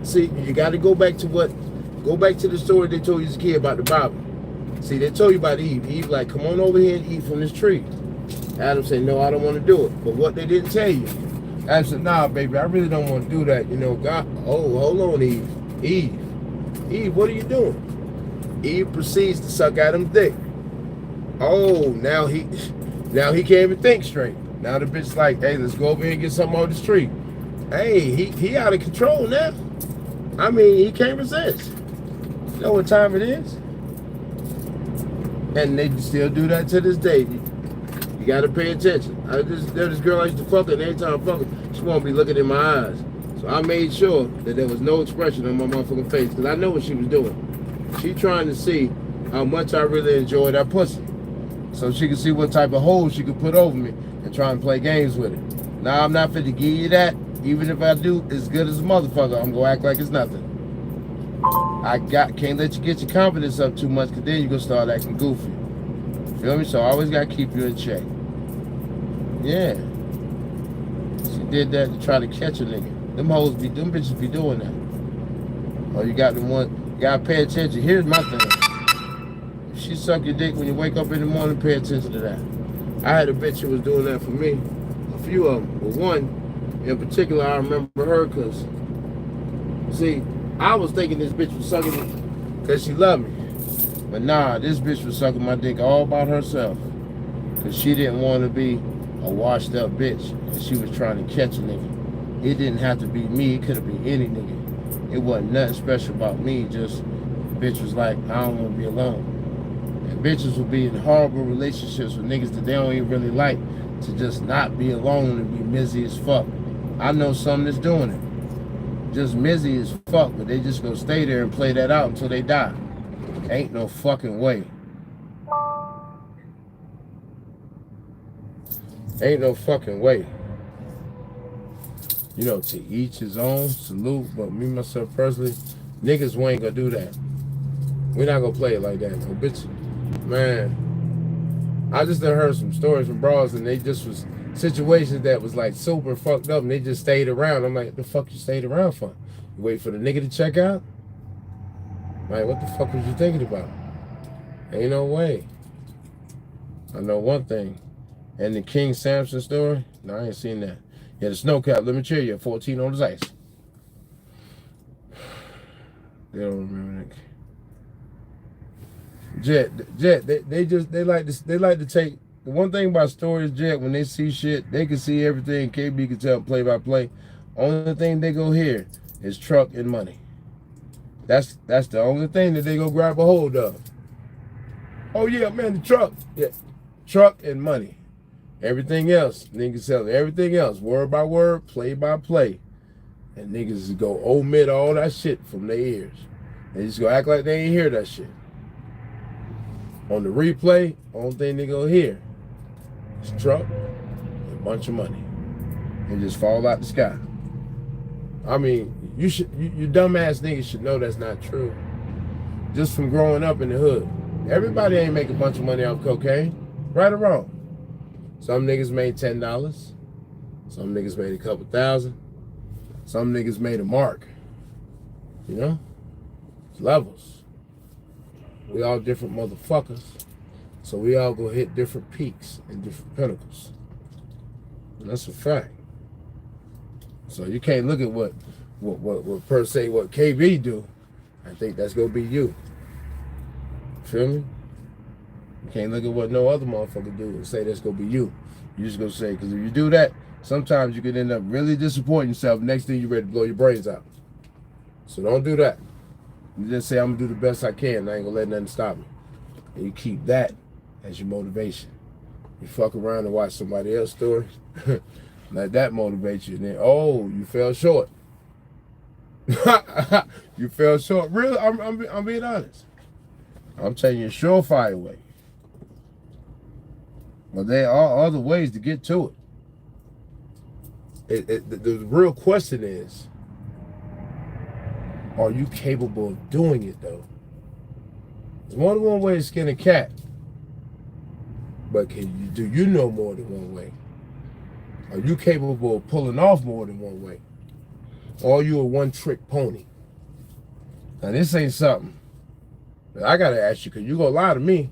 See, you got to go back to the story they told you as a kid about the Bible. See, they told you about Eve. Eve like, come on over here and eat from this tree. Adam said, no, I don't want to do it. But what they didn't tell you, Adam said, nah, baby, I really don't want to do that. You know, God, oh, hold on, Eve. Eve, what are you doing? Eve proceeds to suck Adam's dick. Oh, now he can't even think straight. Now the bitch like, hey, let's go over here and get something off the street. Hey, he out of control now. I mean, he can't resist. You know what time it is? And they still do that to this day. You got to pay attention. There's this girl I used to fuck her, and every time I fuck her, she won't be looking in my eyes. So I made sure that there was no expression on my motherfucking face, because I know what she was doing. She trying to see how much I really enjoyed that pussy, so she could see what type of hole she could put over me and try and play games with it. Now, I'm not fit to give you that. Even if I do as good as a motherfucker, I'm going to act like it's nothing. Can't let you get your confidence up too much, because then you're going to start acting goofy. Feel me? So I always got to keep you in check. Yeah. She did that to try to catch a nigga. Them bitches be doing that. Oh, you got them one, you got to pay attention. Here's my thing. If she suck your dick when you wake up in the morning, pay attention to that. I had a bitch who was doing that for me. A few of them. But one in particular, I remember her because, see, I was thinking this bitch was sucking me because she loved me. But nah, this bitch was sucking my dick all about herself, because she didn't want to be a washed up bitch, and she was trying to catch a nigga. It didn't have to be me, it could have been any nigga. It wasn't nothing special about me, just bitch was like, I don't want to be alone. And bitches will be in horrible relationships with niggas that they don't even really like, to just not be alone and be busy as fuck. I know some that's doing it. Just busy as fuck, but they just gonna stay there and play that out until they die. Ain't no fucking way. Ain't no fucking way. You know, to each his own, salute, but me, myself, personally, niggas, we ain't gonna do that. We're not gonna play it like that. No, bitch, man, I just done heard some stories from bras, and they just was situations that was like super fucked up, and they just stayed around. I'm like, the fuck you stayed around for? You wait for the nigga to check out? Like, what the fuck was you thinking about? Ain't no way. I know one thing. And the King Samson story? No, I ain't seen that. Yeah, the snow cap, let me cheer you, 14 on his ice. They don't remember that. Jet, they like to take, the one thing about stories, Jet, when they see shit, they can see everything. KB can tell play by play. Only thing they go hear is truck and money. That's the only thing that they go grab a hold of. Oh yeah, man, the truck. Yeah, truck and money. Everything else, niggas tell everything else, word by word, play by play. And niggas go omit all that shit from their ears. They just go act like they ain't hear that shit. On the replay, only thing they go hear is truck and a bunch of money. And just fall out the sky. I mean, you dumbass niggas should know that's not true. Just from growing up in the hood. Everybody ain't make a bunch of money off cocaine. Right or wrong? Some niggas made $10. Some niggas made a couple thousand. Some niggas made a mark. You know? It's levels. We all different motherfuckers. So we all go hit different peaks and different pinnacles. And that's a fact. So you can't look at what per se what KB do. I think that's gonna be you. Feel me? You can't look at what no other motherfucker do and say that's gonna be you. You just gonna say, because if you do that, sometimes you could end up really disappointing yourself. Next thing you're ready to blow your brains out. So don't do that. You just say, I'm gonna do the best I can. I ain't gonna let nothing stop me. And you keep that as your motivation. You fuck around and watch somebody else's story. Let that motivate you. And then, oh, you fell short. You fell short. Really? I'm being honest. I'm telling you a surefire way. But there are other ways to get to it. The real question is, are you capable of doing it, though? There's more than one way to skin a cat. But do you know more than one way? Are you capable of pulling off more than one way? Or are you a one-trick pony? Now this ain't something that I gotta ask you, because you gonna lie to me.